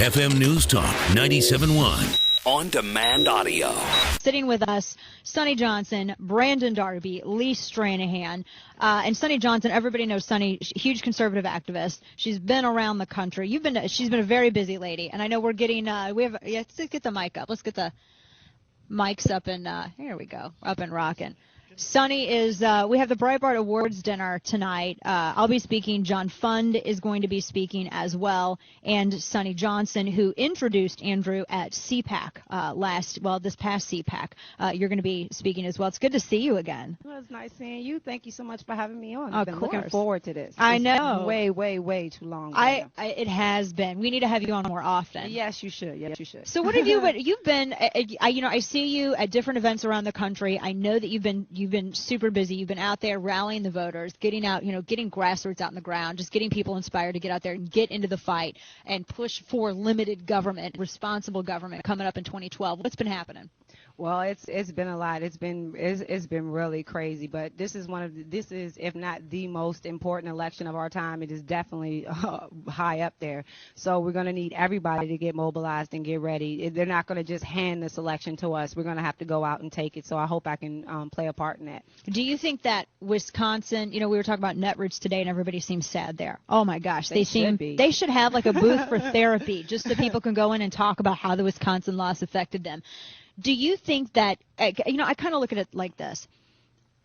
FM News Talk 97.1. On demand audio. Sitting with us, Sonnie Johnson, Brandon Darby, Lee Stranahan. And Sonnie Johnson, everybody knows Sonnie, huge conservative activist. She's been around the country. She's been a very busy lady. And I know we're getting, let's get the mic up. Let's get the mics up and, here we go, up and rocking. Sonnie is, we have the Breitbart Awards dinner tonight. I'll be speaking. John Fund is going to be speaking as well. And Sonnie Johnson, who introduced Andrew at CPAC this past CPAC. You're going to be speaking as well. It's good to see you again. Well, it's nice seeing you. Thank you so much for having me on. Of I've been course. looking forward to this. I know. Way, way, way too long. It has been. We need to have you on more often. Yes, you should. Yes, you should. So what have you've been, I see you at different events around the country. I know that you've been super busy. You've been out there rallying the voters, getting grassroots out in the ground, just getting people inspired to get out there and get into the fight and push for limited government, responsible government coming up in 2012. What's been happening? Well, it's been a lot. It's been really crazy. But this is if not the most important election of our time. It is definitely high up there. So we're going to need everybody to get mobilized and get ready. They're not going to just hand this election to us. We're going to have to go out and take it. So I hope I can play a part in that. Do you think that Wisconsin? We were talking about Netroots today, and everybody seems sad there. Oh my gosh, they should have like a booth for therapy, just so people can go in and talk about how the Wisconsin loss affected them. Do you think that, I kind of look at it like this.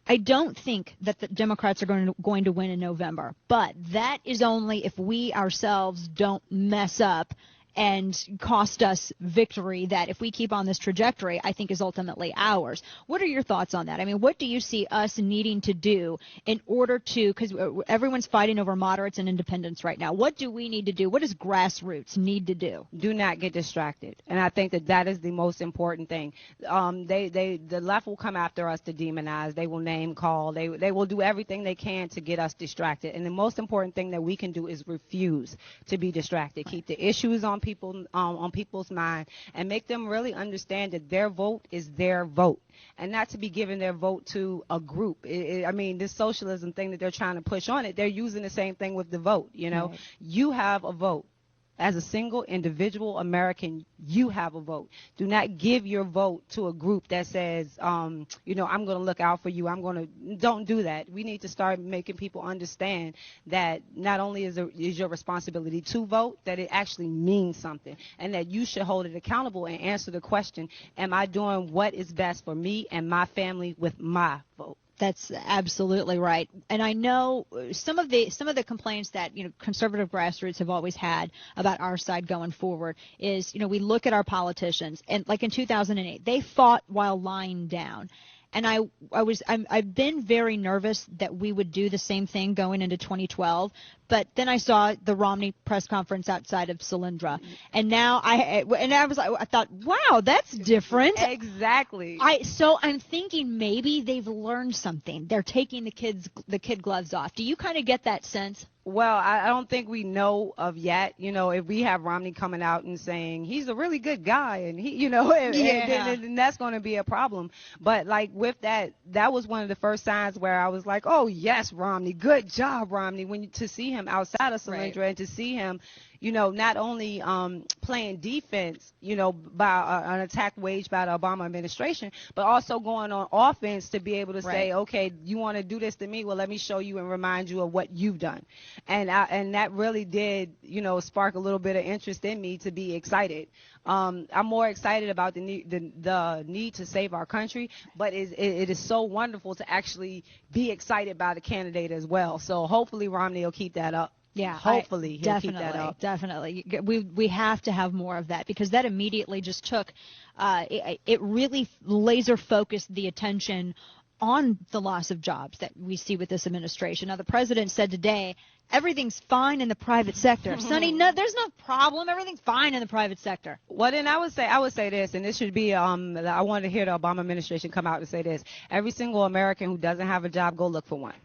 I don't think that the Democrats are going to win in November, but that is only if we ourselves don't mess up and cost us victory that if we keep on this trajectory, I think is ultimately ours. What are your thoughts on that? I mean, what do you see us needing to do in order to, because everyone's fighting over moderates and independents right now. What do we need to do? What does grassroots need to do? Do not get distracted. And I think that is the most important thing. The left will come after us to demonize. They will name call. They will do everything they can to get us distracted. And the most important thing that we can do is refuse to be distracted. Keep the issues on people's mind and make them really understand that their vote is their vote and not to be giving their vote to a group. This socialism thing that they're trying to push on it, they're using the same thing with the vote. Right. You have a vote. As a single individual American, you have a vote. Do not give your vote to a group that says, I'm going to look out for you. Don't do that. We need to start making people understand that not only is your responsibility to vote, that it actually means something and that you should hold it accountable and answer the question, am I doing what is best for me and my family with my vote? That's absolutely right. And I know some of the complaints that, conservative grassroots have always had about our side going forward is, we look at our politicians and like in 2008, they fought while lying down. And I've been very nervous that we would do the same thing going into 2012. But then I saw the Romney press conference outside of Solyndra, and now I thought, wow, that's different. Exactly. So I'm thinking maybe they've learned something. They're taking the kid gloves off. Do you kind of get that sense? Well, I don't think we know of yet. If we have Romney coming out and saying he's a really good guy, and and that's going to be a problem. But like with that was one of the first signs where I was like, oh yes, Romney, good job, Romney. To see him outside of Solyndra, right, and to see him, not only playing defense, by an attack waged by the Obama administration, but also going on offense to be able to say, okay, you want to do this to me? Well, let me show you and remind you of what you've done. And that really did, spark a little bit of interest in me to be excited. I'm more excited about the need to save our country, but it is so wonderful to actually be excited by the candidate as well. So hopefully Romney will keep that up. Yeah, hopefully he'll keep that up. Definitely. We have to have more of that because that immediately just took it really laser focused the attention on the loss of jobs that we see with this administration. Now, the president said today, everything's fine in the private sector. Sonnie, no, there's no problem. Everything's fine in the private sector. Well, then I would say this, and this should be, I wanted to hear the Obama administration come out and say this. Every single American who doesn't have a job, go look for one.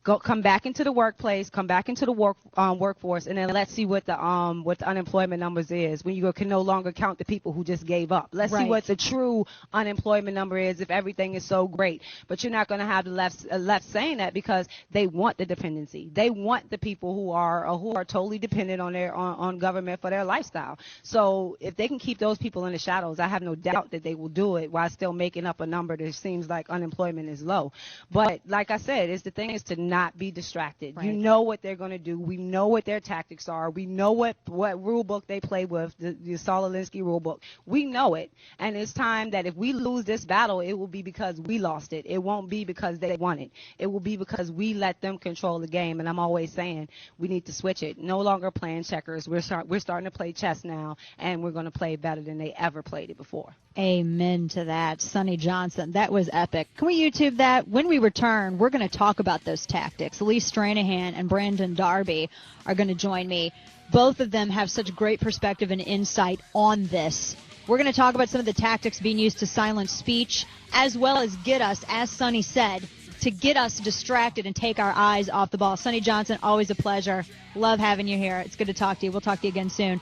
come back into the workplace, come back into the workforce, and then let's see what the unemployment numbers is when you can no longer count the people who just gave up. Let's see what the true unemployment number is if everything is so great. But you're not going to have the left saying that because they want the dependency. They want the people who are totally dependent on government for their lifestyle. So if they can keep those people in the shadows, I have no doubt that they will do it while still making up a number that seems like unemployment is low. But like I said, the thing is to not be distracted. Right. You know what they're going to do. We know what their tactics are. We know what rule book they play with, the Saul Alinsky rule book. We know it. And it's time that if we lose this battle, it will be because we lost it. It won't be because they won it. It will be because we let them control the game. And I'm always saying we need to switch it. No longer playing checkers. We're starting to play chess now, and we're going to play better than they ever played it before. Amen to that. Sonnie Johnson, that was epic. Can we YouTube that? When we return, we're going to talk about those tactics. Lee Stranahan and Brandon Darby are going to join me. Both of them have such great perspective and insight on this. We're going to talk about some of the tactics being used to silence speech, as well as get us, as Sonnie said, to get us distracted and take our eyes off the ball. Sonnie Johnson, always a pleasure. Love having you here. It's good to talk to you. We'll talk to you again soon.